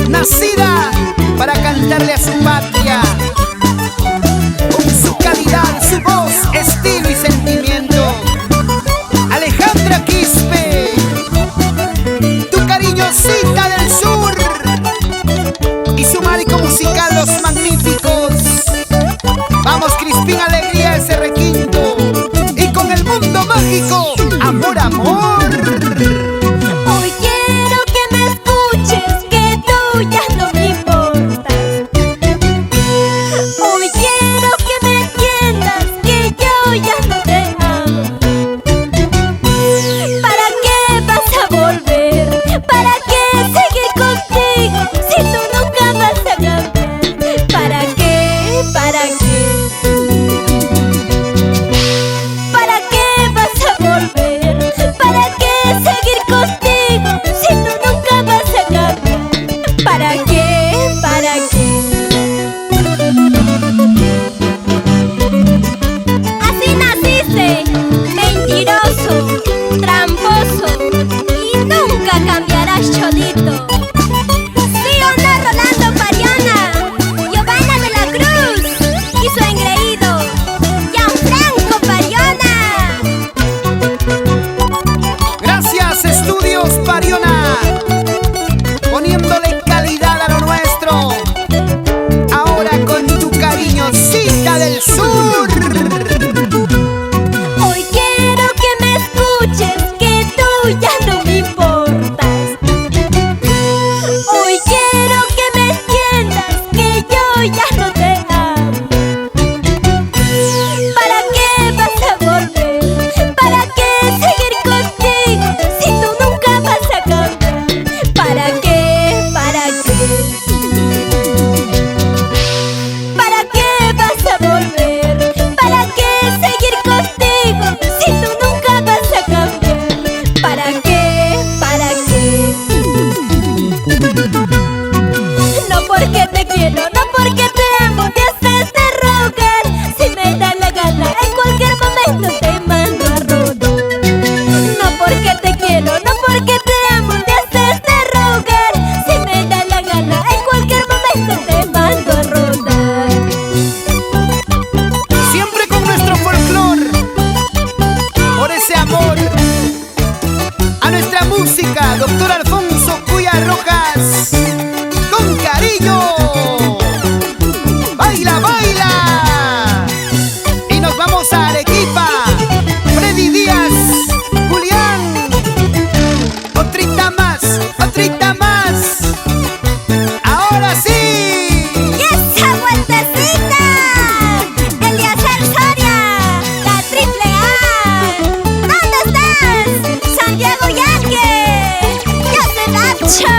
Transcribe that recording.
nacida para cantarle a su patria, con su calidad, su voz, estilo y sentimiento. Alejandra Quispe, tu cariñosita del sur, y su marco musical Los Magníficos. Vamos, Crispín Alegría, ese requinto, y con el mundo mágico, amor, amor. Hoy quiero que me escuches, que tú ya no me importas. Hoy quiero que me entiendas, que yo ya no te amo. ¿Para qué vas a volver? ¿Para qué seguir contigo si tú nunca vas a cambiar? ¿Para qué? ¿Para qué? ¿Para qué vas a volver? ¿Para qué seguir contigo si tú nunca vas a cambiar? ¿Para qué? ¿Para qué? Así naciste, mentiroso, tramposo, y nunca cambiarás, cholito. ¿Sí o no, Rolando Pariona, Giovanna de la Cruz y su engreído Gianfranco Pariona? Gracias, Estudios Pariona, poniéndole calidad a lo nuestro. Ahora con tu cariñosita del sur. Hoy quiero que me escuches, que tú ya no me importas. Hoy quiero que me entiendas, que yo ya no te amo. ¿Para qué vas a volver? ¿Para qué seguir contigo si tú nunca vas a cambiar? ¿Para qué? ¿Para qué? ¿Para qué vas a volver? ¿Para qué seguir contigo si tú nunca vas a cambiar? ¿Para qué? ¿Para qué? No porque te quiero, no porque te amo, te haces de rogar. Si me da la gana, en cualquier momento te mando a rodar. No porque te quiero, no porque te amo, te haces de rogar. Si me da la gana, en cualquier momento te mando a rodar. Siempre con nuestro folclor, por ese amor. A nuestra música, Doctor Alfonso Cuya Rojas, con cariño. Baila, baila. Y nos vamos a Arequipa. Freddy Díaz, Julián. Otrita más, otrita más. Ahora sí. ¡Y esa vueltecita! Eliezer Soria, la triple A. ¿Dónde estás? Santiago Yaque. Yo te Nacho.